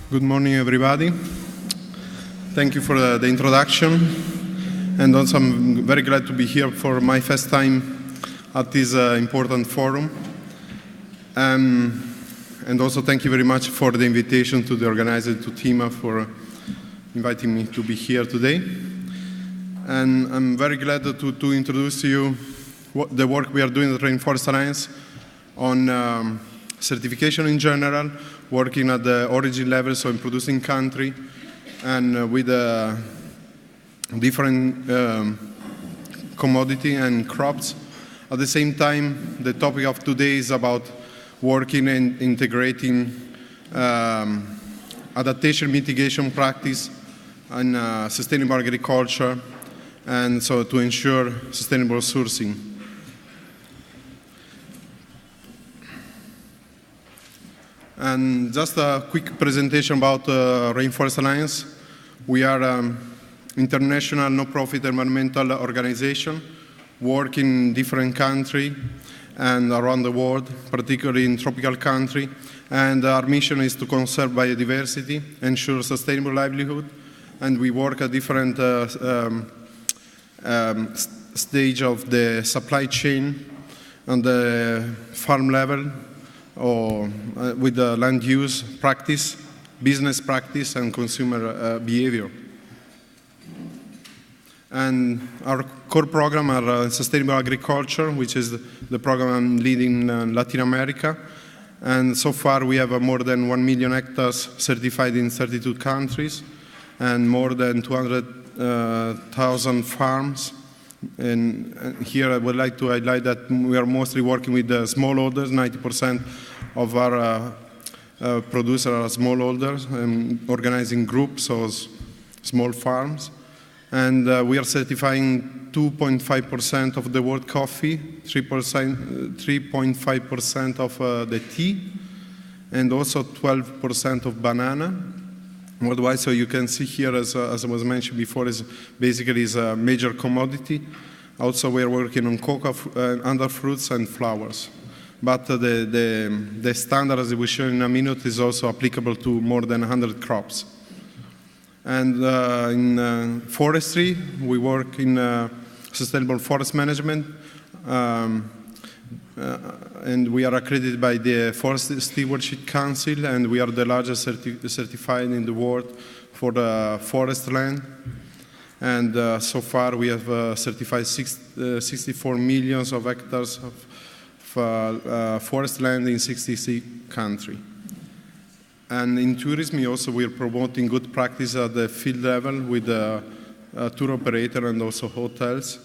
Good morning, everybody. Thank you for the introduction. And also, I'm very glad to be here for my first time at this important forum. And also, thank you very much for the invitation to the organizer, to TIMA, for inviting me to be here today. And I'm very glad to introduce to you the work we are doing at Rainforest Alliance on certification in general, working at the origin level, so in producing country, and with different commodity and crops. At the same time, the topic of today is about working and integrating adaptation mitigation practice and sustainable agriculture, and so to ensure sustainable sourcing. And just a quick presentation about Rainforest Alliance. We are an international no-profit environmental organization working in different countries and around the world, particularly in tropical countries. And our mission is to conserve biodiversity, ensure sustainable livelihood, and we work at different stage of the supply chain on the farm level, or with the land use practice, business practice, and consumer behavior. And our core program are sustainable agriculture, which is the program I'm leading in Latin America. And so far we have more than 1 million hectares certified in 32 countries and more than 200,000 farms. And here I would like to highlight that we are mostly working with the smallholders. 90% of our producers are smallholders and organizing groups, so small farms. And we are certifying 2.5% of the world coffee, 3.5% of the tea, and also 12% of banana worldwide. So you can see here, as was mentioned before, is basically is a major commodity. Also, we are working on cocoa, other fruits and flowers. But the standard, as we show in a minute, is also applicable to more than 100 crops. And in forestry, we work in sustainable forest management. And we are accredited by the Forest Stewardship Council, and we are the largest certified in the world for the forest land. And so far we have certified 64 million of hectares of forest land in 66 countries. And in tourism, also we are promoting good practice at the field level with the tour operator and also hotels.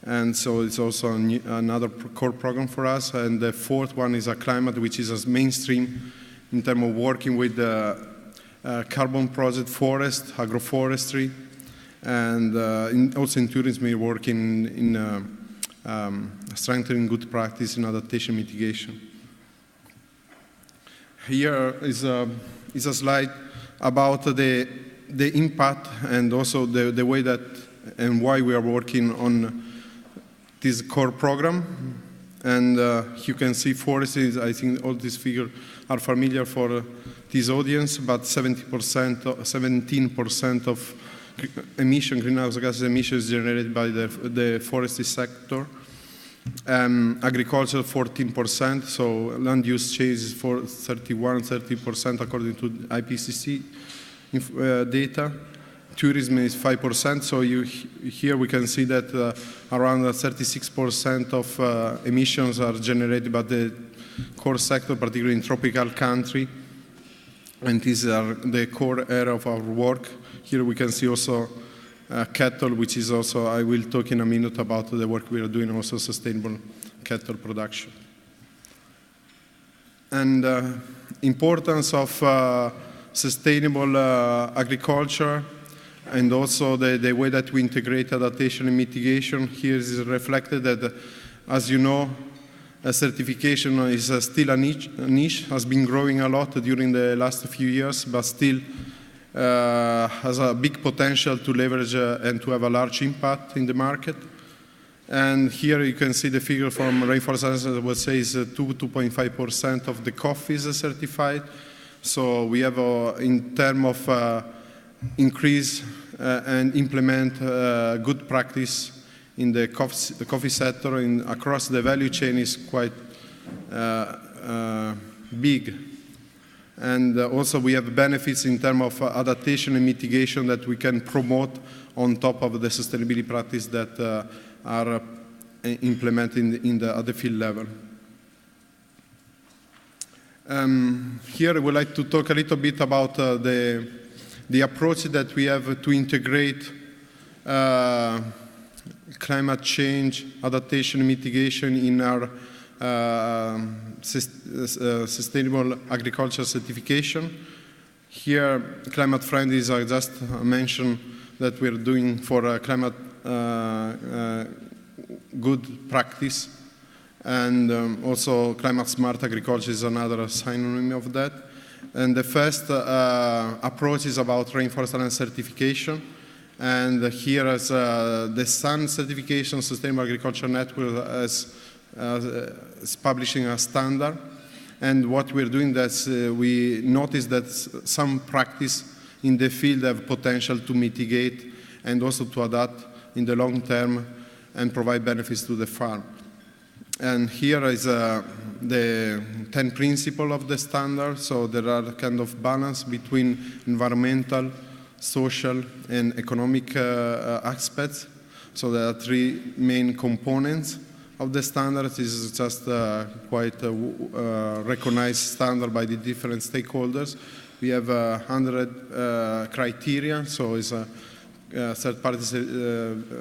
And so it's also another core program for us. And the fourth one is a climate, which is a mainstream in terms of working with the carbon project forest, agroforestry, and also in tourism, we're working in strengthening good practice in adaptation mitigation. Here is a slide about the impact and also the way that and why we are working on this core program. And you can see forestry, I think all these figures are familiar for this audience, but 17% of greenhouse gas emissions generated by the forestry sector. Agriculture 14%, so land use change is for 30% according to IPCC data. Tourism is 5%, so here we can see that around 36% of emissions are generated by the core sector, particularly in tropical country. And these are the core area of our work. Here we can see also cattle, which is also, I will talk in a minute about the work we are doing, also sustainable cattle production. And importance of sustainable agriculture, and also the way that we integrate adaptation and mitigation. Here is reflected that, as you know, certification is still a niche, has been growing a lot during the last few years, but still has a big potential to leverage and to have a large impact in the market. And here you can see the figure from Rainforest Alliance, I would say is 2.5% of the coffee is certified. So we have, in terms of increase and implement good practice in the coffee sector across the value chain is quite big. And also we have benefits in terms of adaptation and mitigation that we can promote on top of the sustainability practice that are implemented at the field level. Here I would like to talk a little bit about the approach that we have to integrate climate change, adaptation, and mitigation in our sustainable agriculture certification. Here, climate friendly is just mentioned that we're doing for climate good practice, and also climate smart agriculture is another synonym of that. And the first approach is about Rainforest Alliance certification. And here is the SUN certification, Sustainable Agriculture Network, is publishing a standard. And what we're doing is we notice that some practice in the field have potential to mitigate and also to adapt in the long term and provide benefits to the farm. And here is the 10 principles of the standard. So there are kind of balance between environmental, social, and economic aspects. So there are 3 main components of the standard. This is just quite a recognized standard by the different stakeholders. We have 100 criteria, so it's a third-party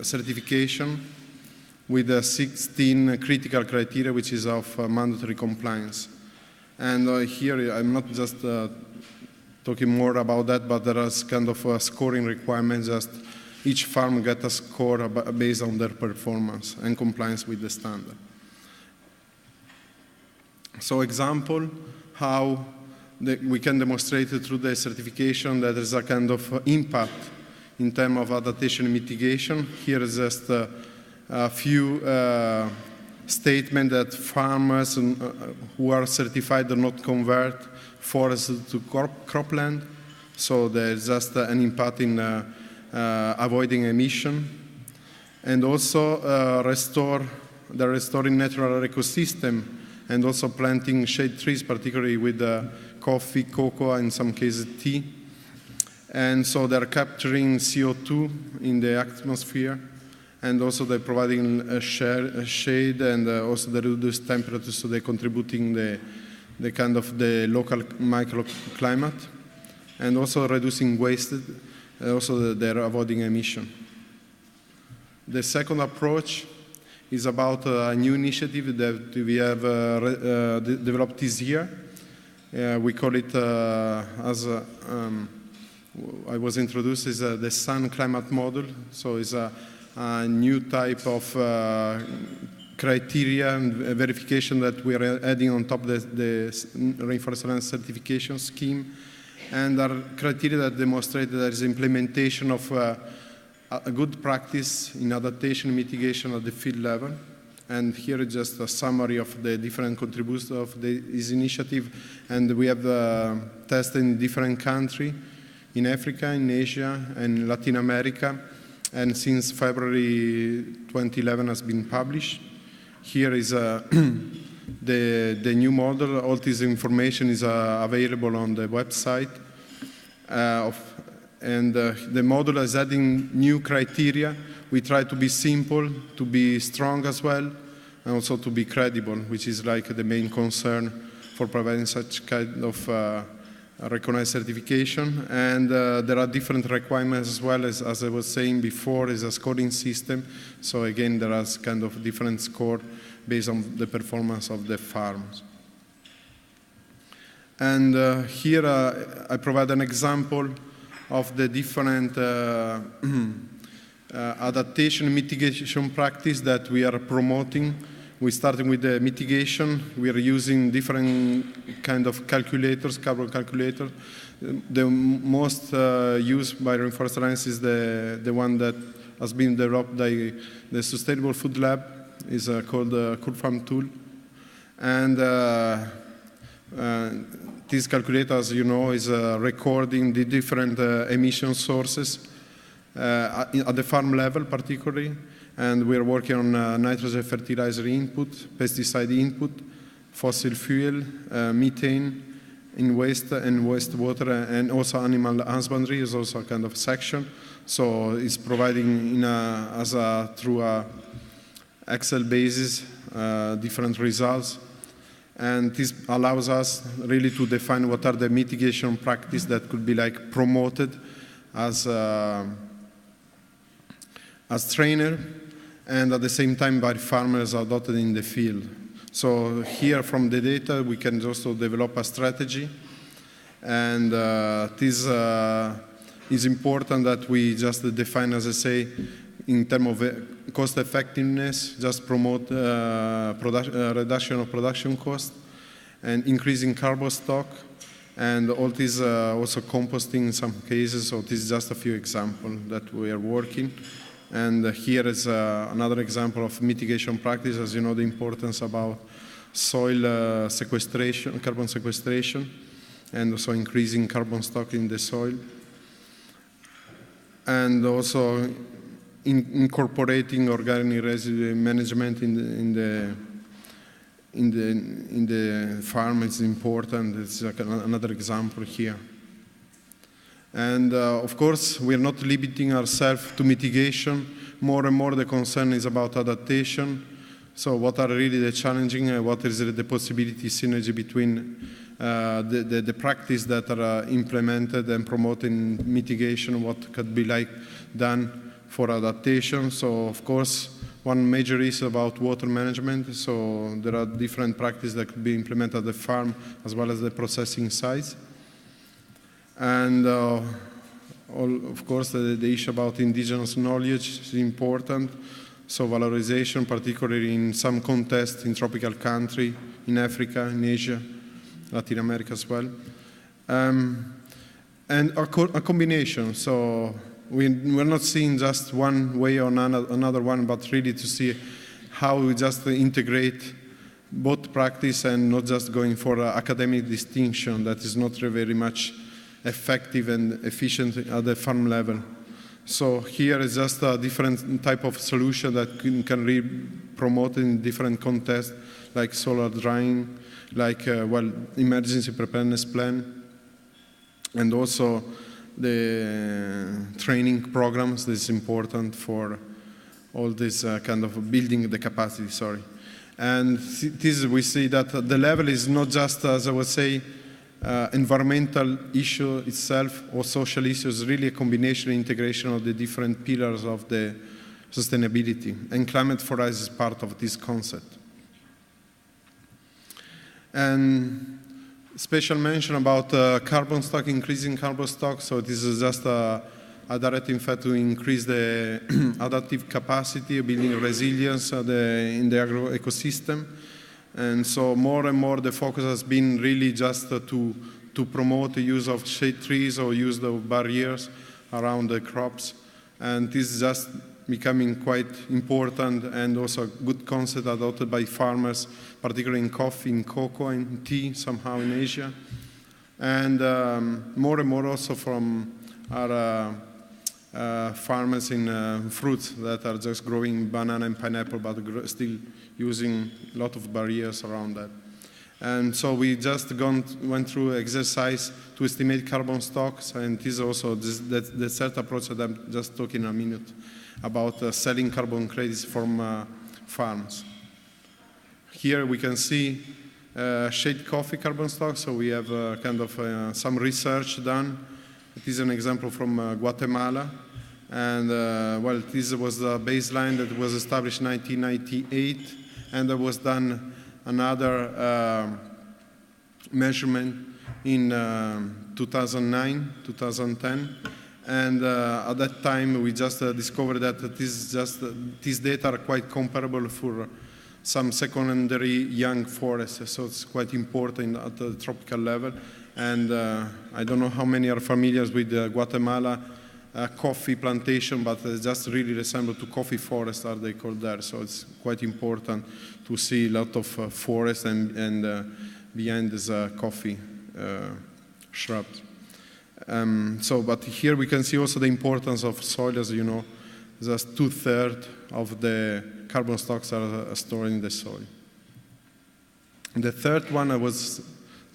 certification with 16 critical criteria, which is of mandatory compliance. And here I'm not just talking more about that, but there is kind of a scoring requirement. Just each farm gets a score based on their performance and compliance with the standard. So example, how we can demonstrate through the certification that there is a kind of impact in terms of adaptation and mitigation. Here is just a few statements that farmers who are certified do not convert forest to cropland. So there's just an impact in avoiding emission. And also restoring natural ecosystem, and also planting shade trees, particularly with coffee, cocoa, in some cases tea. And so they're capturing CO2 in the atmosphere, and also they're providing a shade, and also they reduce temperatures, so they're contributing the kind of the local microclimate, and also reducing waste, also they're avoiding emission. The second approach is about a new initiative that we have developed this year. We call it, as I was introduced, is the SUN climate model. So it's a new type of criteria and verification that we are adding on top of the Rainforest Alliance certification scheme. And our criteria that demonstrate that there is implementation of a good practice in adaptation and mitigation at the field level. And here is just a summary of the different contributors of this initiative. And we have tested in different countries, in Africa, in Asia, and Latin America. And since February 2011 has been published. Here is the new model. All this information is available on the website. The model is adding new criteria. We try to be simple, to be strong as well, and also to be credible, which is like the main concern for providing such kind of recognized certification. And there are different requirements as well, as I was saying before, is a scoring system. So again, there is kind of different score based on the performance of the farms. And here I provide an example of the different adaptation and mitigation practice that we are promoting. We started with the mitigation. We are using different kind of calculators, carbon calculators. The most used by Rainforest Alliance is the one that has been developed by the Sustainable Food Lab. It's called the Cool Farm Tool. And this calculator, as you know, is recording the different emission sources at the farm level particularly, and we're working on nitrogen fertilizer input, pesticide input, fossil fuel, methane in waste and wastewater, and also animal husbandry is also a kind of section. So it's providing through a Excel basis different results. And this allows us really to define what are the mitigation practices that could be like promoted as trainer, and at the same time by farmers adopted in the field. So here from the data we can also develop a strategy, and this is important that we just define, as I say, in terms of cost effectiveness, just promote reduction of production cost and increasing carbon stock, and all this also composting in some cases. So this is just a few examples that we are working. And here is another example of mitigation practice. As you know, the importance about soil sequestration, carbon sequestration, and also increasing carbon stock in the soil. And also incorporating organic residue management in the farm is important. It's like another example here. And of course, we are not limiting ourselves to mitigation. More and more the concern is about adaptation. So what are really the challenging, what is the possibility synergy between the practice that are implemented and promoting mitigation, what could be like done for adaptation. So of course, one major issue about water management. So there are different practices that could be implemented at the farm as well as the processing sites. And of course, the issue about indigenous knowledge is important. So valorization, particularly in some contexts in tropical country, in Africa, in Asia, Latin America as well. And a combination. So we're not seeing just one way or another one, but really to see how we just integrate both practice and not just going for academic distinction that is not very much effective and efficient at the farm level. So here is just a different type of solution that can be promoted in different contexts, like solar drying, like emergency preparedness plan, and also the training programs. This is important for all this kind of building the capacity, sorry. And this, we see that the level is not just, as I would say, environmental issue itself or social issues, really a combination and integration of the different pillars of the sustainability. And climate for us is part of this concept. And special mention about carbon stock, increasing carbon stock. So this is just a direct effect to increase the adaptive capacity, building resilience in the agro-ecosystem. And so more and more the focus has been really just to promote the use of shade trees or use of barriers around the crops. And this is just becoming quite important and also a good concept adopted by farmers, particularly in coffee, in cocoa, and tea, somehow in Asia. And more and more also from our farmers in fruits that are just growing banana and pineapple, but still using a lot of barriers around that. And so we just went through exercise to estimate carbon stocks, and this is also the third approach that I'm just talking in a minute about selling carbon credits from farms. Here we can see shade coffee carbon stock. So we have kind of some research done. This is an example from Guatemala. And well, this was the baseline that was established in 1998, and there was done another measurement in 2009, 2010. And at that time, we just discovered that these data are quite comparable for some secondary young forests. So it's quite important at the tropical level. And I don't know how many are familiar with Guatemala coffee plantation, but it just really resemble to coffee forests, are they called there. So it's quite important to see a lot of forest and behind this coffee shrubs. But here we can see also the importance of soil. As you know, just 2/3 of the carbon stocks are stored in the soil. The third one I was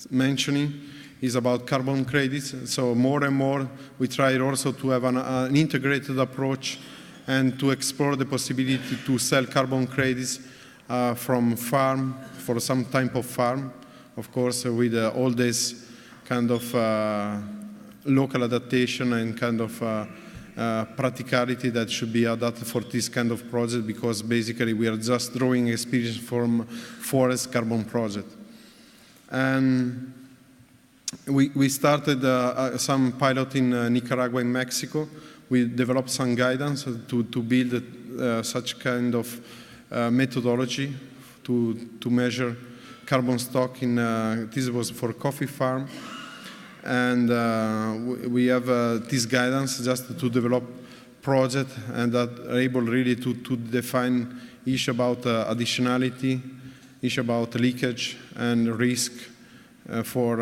mentioning is about carbon credits. So more and more we try also to have an integrated approach and to explore the possibility to sell carbon credits from farm, for some type of farm, of course, with all this kind of local adaptation and kind of practicality that should be adapted for this kind of project, because basically we are just drawing experience from forest carbon project. And we started some pilot in Nicaragua and Mexico. We developed some guidance to build such kind of methodology to measure carbon stock in, this was for coffee farm. And we have this guidance just to develop project and that are able really to define each about additionality, each about leakage and risk for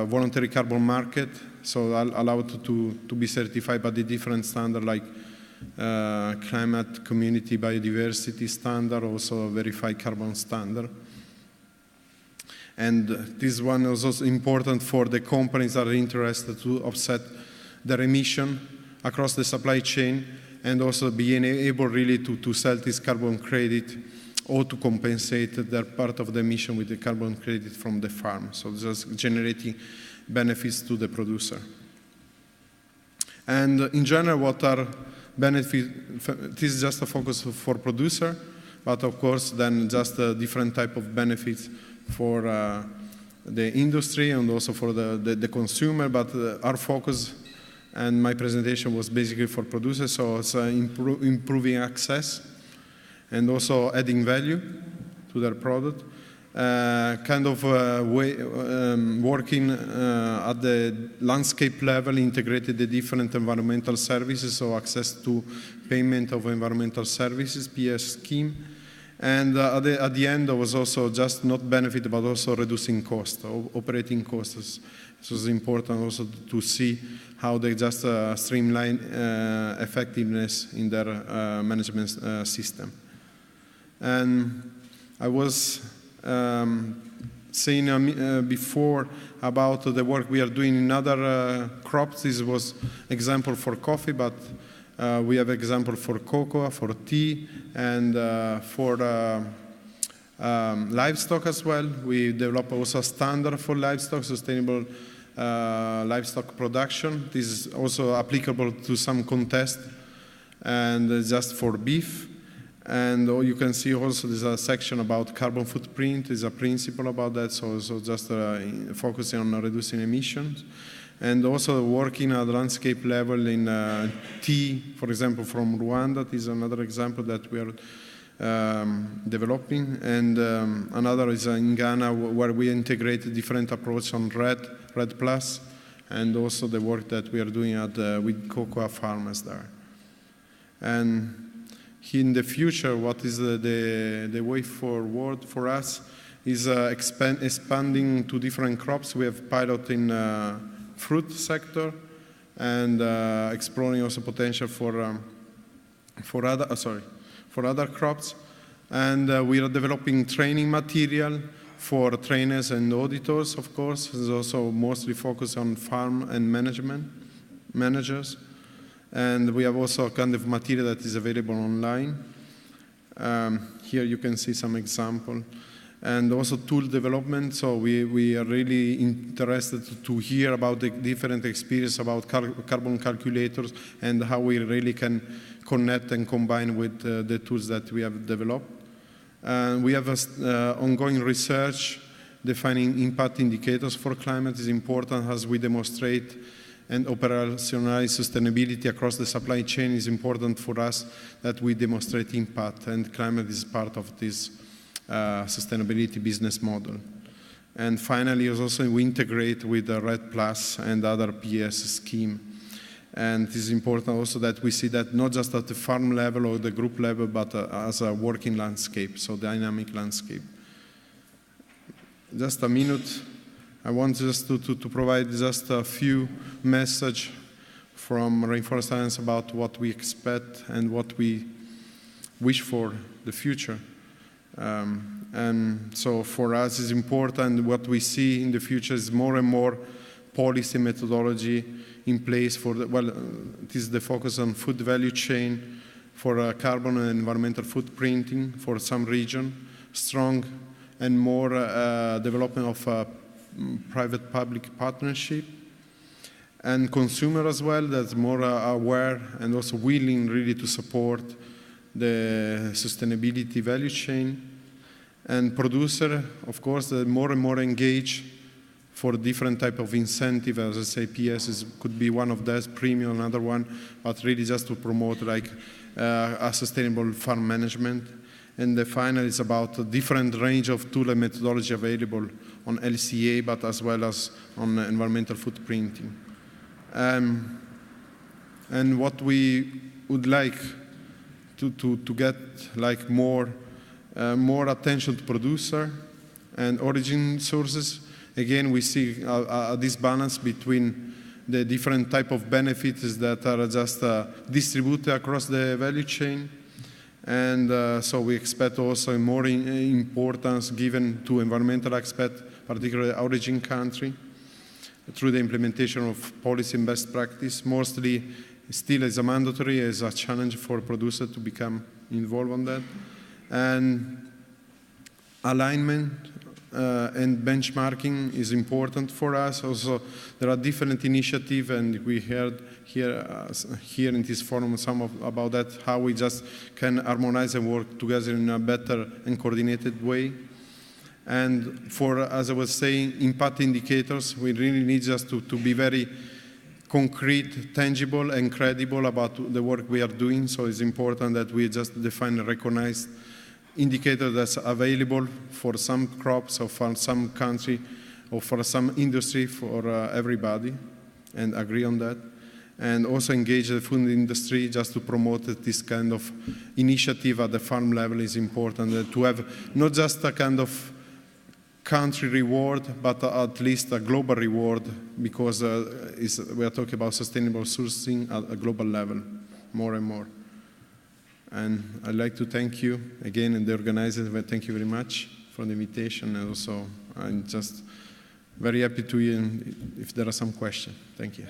voluntary carbon market. So allowed to be certified by the different standard like climate, community, biodiversity standard, also verified carbon standard. And this one is also important for the companies that are interested to offset their emission across the supply chain, and also being able really to sell this carbon credit or to compensate their part of the emission with the carbon credit from the farm. So just generating benefits to the producer. And in general, what are benefits? This is just a focus for producer, but of course then just a different type of benefits for the industry and also for the consumer, but our focus and my presentation was basically for producers, so it's improving access and also adding value to their product. Kind of working at the landscape level, integrated the different environmental services, so access to payment of environmental services, PS scheme. And at the end, there was also just not benefit, but also reducing cost, operating costs. So it's important also to see how they just streamline effectiveness in their management system. And I was saying before about the work we are doing in other crops. This was example for coffee, but we have example for cocoa, for tea, and for livestock as well. We develop also a standard for livestock, sustainable livestock production. This is also applicable to some contest, and just for beef. And you can see also there's a section about carbon footprint. There's a principle about that, so just focusing on reducing emissions. And also working at landscape level in tea, for example, from Rwanda. This is another example that we are developing. And another is in Ghana, where we integrate different approach on RED Plus, and also the work that we are doing with cocoa farmers there. And in the future, what is the way forward for us is expanding to different crops. We have pilot in fruit sector, and exploring also potential for other crops. And we are developing training material for trainers and auditors, of course. It's also mostly focused on farm and managers. And we have also a kind of material that is available online. Here you can see some example. And also tool development, so we are really interested to hear about the different experience about carbon calculators and how we really can connect and combine with the tools that we have developed. And we have ongoing research defining impact indicators for climate is important as we demonstrate and operationalize sustainability across the supply chain. Is important for us that we demonstrate impact, and climate is part of this sustainability business model. And finally, also we integrate with the RED Plus and other PS scheme. And it is important also that we see that not just at the farm level or the group level, but as a working landscape, so dynamic landscape. Just a minute I want just to provide just a few messages from Rainforest Alliance about what we expect and what we wish for the future. And so for us it's important what we see in the future is more and more policy methodology in place for the, well, it is the focus on food value chain for carbon and environmental footprinting for some region, strong and more development of private-public partnership, and consumer as well that's more aware and also willing really to support the sustainability value chain, and producer, of course, more and more engaged for different type of incentive. As I say, PS could be one of those, premium another one, but really just to promote like a sustainable farm management. And the final is about a different range of tool and methodology available on LCA, but as well as on environmental footprinting. And what we would like to get like more attention to producer and origin sources. Again, we see a disbalance between the different type of benefits that are just distributed across the value chain. And so we expect also more importance given to environmental aspect, particularly origin country, through the implementation of policy and best practice. Mostly still as a mandatory, as a challenge for producers to become involved on that. And alignment and benchmarking is important for us. Also, there are different initiatives, and we heard here in this forum some about that, how we just can harmonize and work together in a better and coordinated way. And for, as I was saying, impact indicators, we really need just to be very concrete, tangible, and credible about the work we are doing. So it's important that we just define and recognize indicator that's available for some crops or for some country or for some industry for everybody, and agree on that. And also engage the food industry just to promote this kind of initiative at the farm level is important, to have not just a kind of country reward, but at least a global reward, because we are talking about sustainable sourcing at a global level, more and more. And I'd like to thank you again, and the organizers, thank you very much for the invitation, and also I'm just very happy to hear if there are some questions. Thank you.